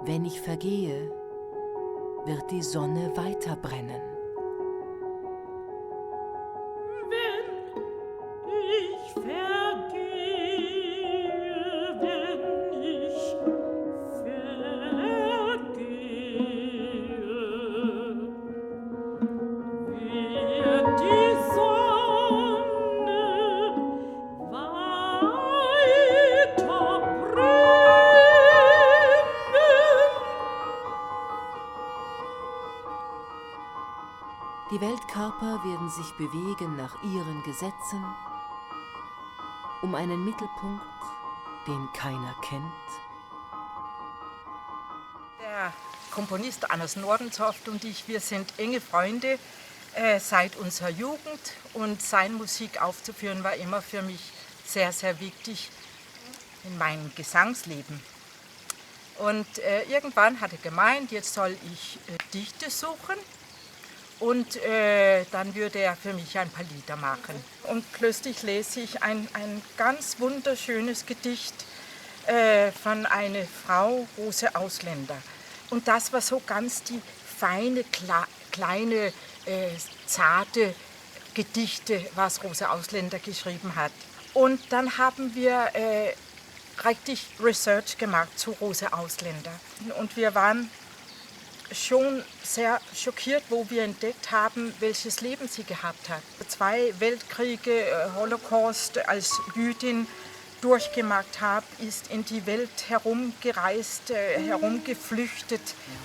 Wenn ich vergehe, wird die Sonne weiter brennen. Die Weltkörper werden sich bewegen nach ihren Gesetzen, um einen Mittelpunkt, den keiner kennt. Der Komponist Anders Nordentoft und ich, wir sind enge Freunde seit unserer Jugend, und seine Musik aufzuführen war immer für mich sehr, sehr wichtig in meinem Gesangsleben. Und irgendwann hat er gemeint, jetzt soll ich Dichte suchen. Und dann würde er für mich ein paar Lieder machen. Und plötzlich lese ich ein ganz wunderschönes Gedicht von einer Frau, Rose Ausländer. Und das war so ganz die feine, kleine, zarte Gedichte, was Rose Ausländer geschrieben hat. Und dann haben wir richtig Research gemacht zu Rose Ausländer. Und wir waren schon sehr schockiert, wo wir entdeckt haben, welches Leben sie gehabt hat. 2 Weltkriege, Holocaust als Jüdin durchgemacht hat, ist in die Welt herumgereist, herumgeflüchtet,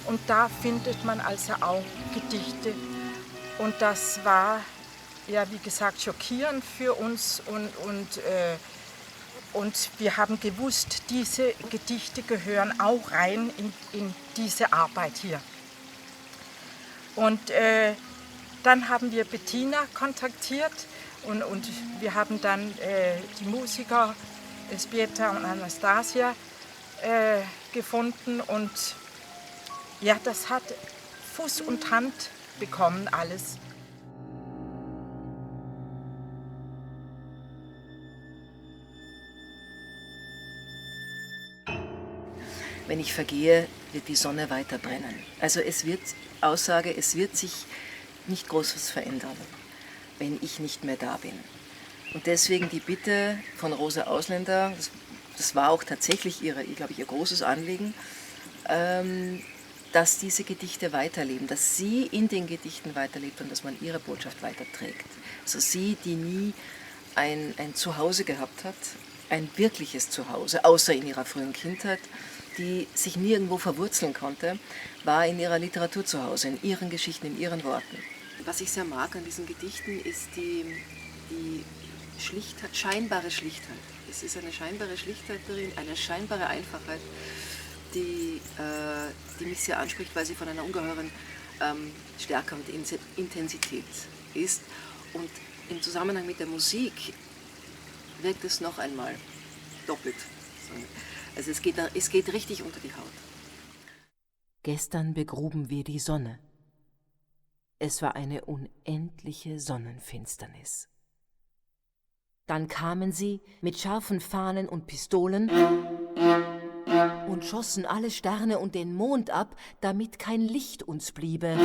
und da findet man also auch Gedichte. Und das war, ja, wie gesagt, schockierend für uns, und wir haben gewusst, diese Gedichte gehören auch rein in diese Arbeit hier. Und dann haben wir Bettina kontaktiert, und wir haben dann die Musiker Elżbieta und Anastasia gefunden, und ja, das hat Fuß und Hand bekommen alles. Wenn ich vergehe, wird die Sonne weiter brennen. Also es wird sich nicht groß was verändern, wenn ich nicht mehr da bin. Und deswegen die Bitte von Rose Ausländer, das war auch tatsächlich ihr großes Anliegen, dass diese Gedichte weiterleben, dass sie in den Gedichten weiterlebt und dass man ihre Botschaft weiterträgt. Also sie, die nie ein Zuhause gehabt hat, ein wirkliches Zuhause, außer in ihrer frühen Kindheit, die sich nirgendwo verwurzeln konnte, war in ihrer Literatur zu Hause, in ihren Geschichten, in ihren Worten. Was ich sehr mag an diesen Gedichten ist die Schlichtheit, scheinbare Schlichtheit. Es ist eine scheinbare Schlichtheit darin, eine scheinbare Einfachheit, die mich sehr anspricht, weil sie von einer ungeheuren Stärke und Intensität ist. Und im Zusammenhang mit der Musik wirkt es noch einmal doppelt. Also es geht richtig unter die Haut. Gestern begruben wir die Sonne. Es war eine unendliche Sonnenfinsternis. Dann kamen sie mit scharfen Fahnen und Pistolen und schossen alle Sterne und den Mond ab, damit kein Licht uns bliebe,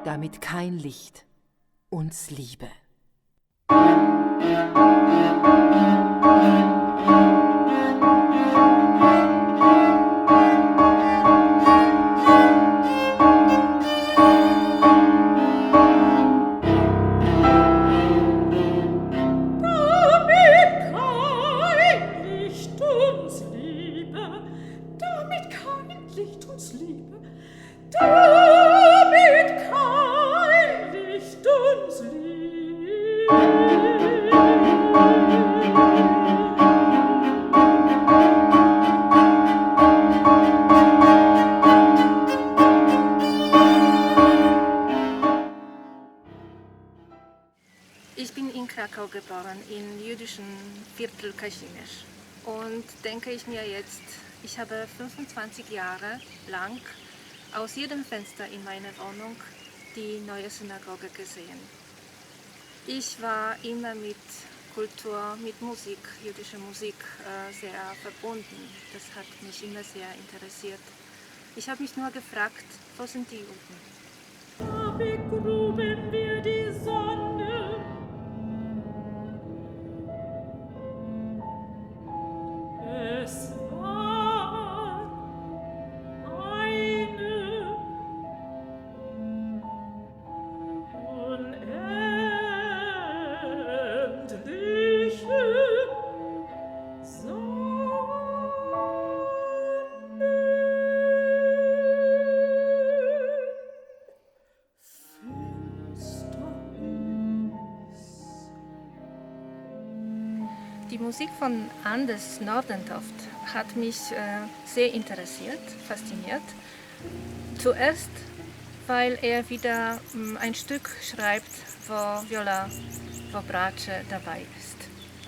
damit kein Licht uns liebe. Ich bin in Krakau geboren, im jüdischen Viertel Kaschimisch. Und denke ich mir jetzt, ich habe 25 Jahre lang aus jedem Fenster in meiner Wohnung die neue Synagoge gesehen. Ich war immer mit Kultur mit Musik, jüdischer Musik, sehr verbunden. Das hat mich immer sehr interessiert. Ich habe mich nur gefragt, wo sind die Juden? Da begruben wir die Sonne. Es war eine unendliche Die Musik von Anders Nordentoft hat mich sehr interessiert, fasziniert. Zuerst, weil er wieder ein Stück schreibt, wo Viola Brace dabei ist.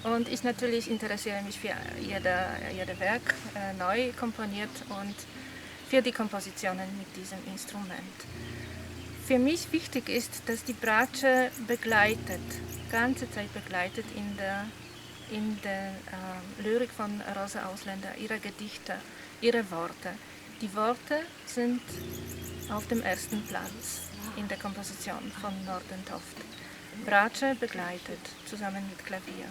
Und ich natürlich interessiere mich für jeder Werk neu komponiert und für die Kompositionen mit diesem Instrument. Für mich wichtig ist, dass die Brace begleitet, ganze Zeit begleitet in der Lyrik von Rosa Ausländer, ihre Gedichte, ihre Worte. Die Worte sind auf dem ersten Platz in der Komposition von Nordentoft. Brace begleitet, zusammen mit Klavier.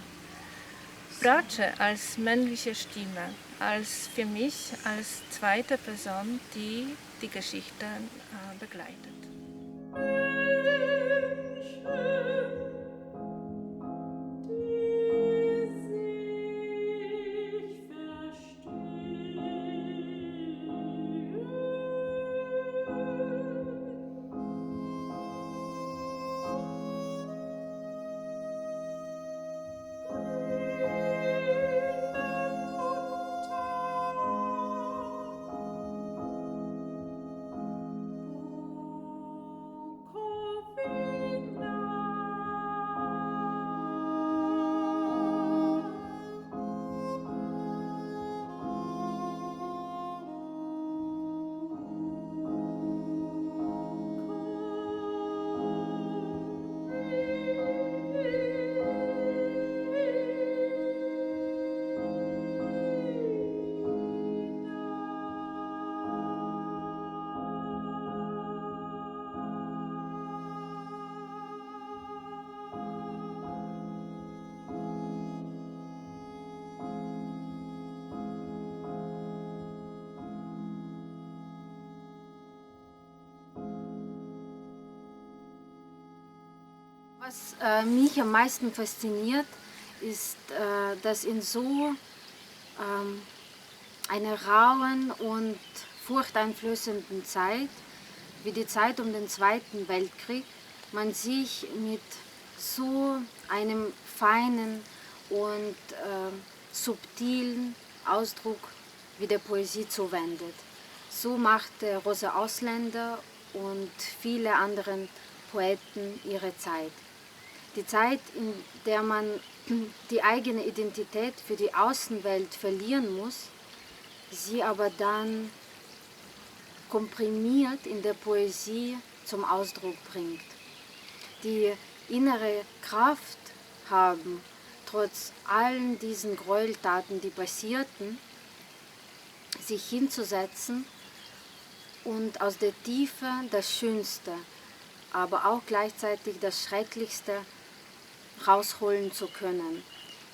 Brace als männliche Stimme, für mich als zweite Person, die die Geschichte begleitet. Was mich am meisten fasziniert, ist, dass in so einer rauen und furchteinflößenden Zeit, wie die Zeit um den Zweiten Weltkrieg, man sich mit so einem feinen und subtilen Ausdruck wie der Poesie zuwendet. So machte Rosa Ausländer und viele andere Poeten ihre Zeit. Die Zeit, in der man die eigene Identität für die Außenwelt verlieren muss, sie aber dann komprimiert in der Poesie zum Ausdruck bringt. Die innere Kraft haben, trotz allen diesen Gräueltaten, die passierten, sich hinzusetzen und aus der Tiefe das Schönste, aber auch gleichzeitig das Schrecklichste rausholen zu können.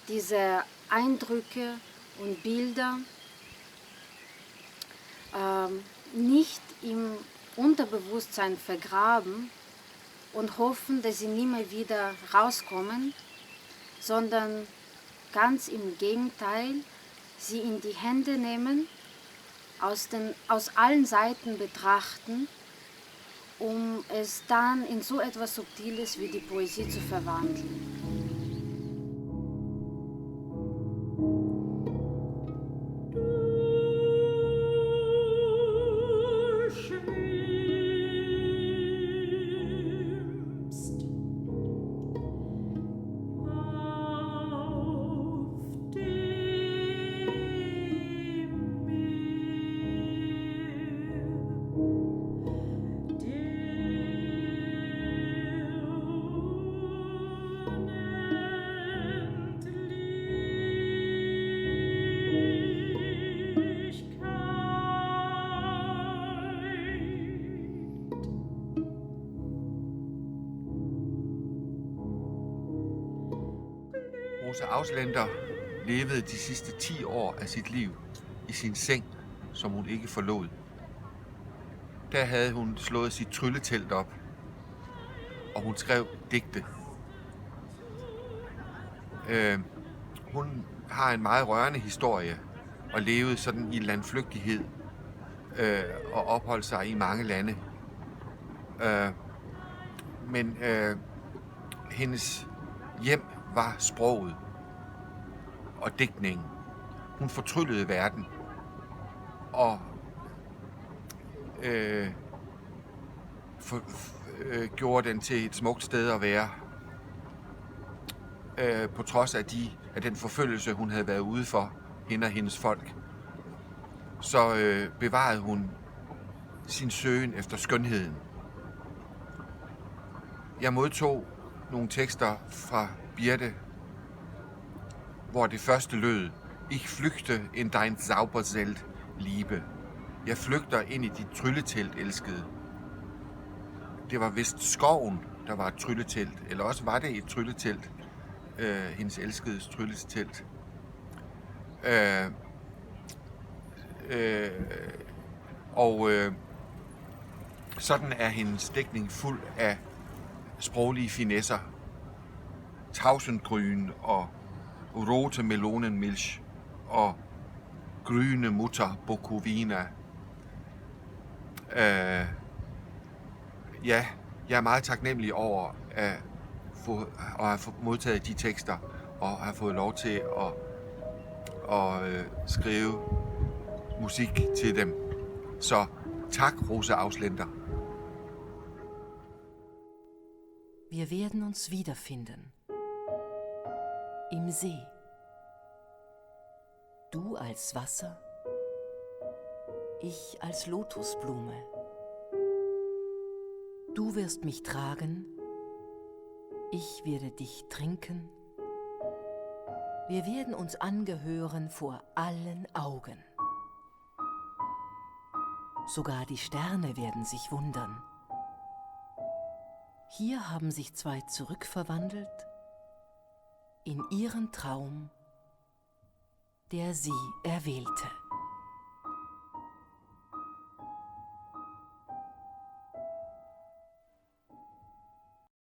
Diese Eindrücke und Bilder nicht im Unterbewusstsein vergraben und hoffen, dass sie nie mehr wieder rauskommen, sondern ganz im Gegenteil, sie in die Hände nehmen, aus allen Seiten betrachten, um es dann in so etwas Subtiles wie die Poesie zu verwandeln. Der Rosa Ausländer levede de sidste 10 år af sit liv i sin seng, som hun ikke forlod. Der havde hun slået sit trylletelt op, og hun skrev digte. Hun har en meget rørende historie og levede sådan i landflygtighed og opholdt sig i mange lande. Men hendes hjem var sproget og digtningen. Hun fortryllede verden og gjorde den til et smukt sted at være. På trods af den forfølgelse, hun havde været ude for, hende og hendes folk, så bevarede hun sin søgen efter skønheden. Jeg modtog nogle tekster fra Birte, hvor det første lød: Ich flygte in dein Zauberzelt, Liebe. Jeg flygter ind i dit trylletelt, elskede. Det var vist skoven, der var et trylletelt, eller også var det et trylletelt, hendes elskedes trylletelt. Sådan er hendes dækning fuld af sproglige finesser. Tausendgrün og rote Melonenmilch og grüne Mutter Bukowina. Ja, jeg er meget taknemmelig over at have modtaget de tekster og have fået lov til at skrive musik til dem. Så tak, Rosa Ausländer. Wir werden uns wiederfinden. Im See. Du als Wasser, ich als Lotusblume. Du wirst mich tragen, ich werde dich trinken. Wir werden uns angehören vor allen Augen. Sogar die Sterne werden sich wundern. Hier haben sich zwei zurückverwandelt in ihren Traum, der sie erwählte.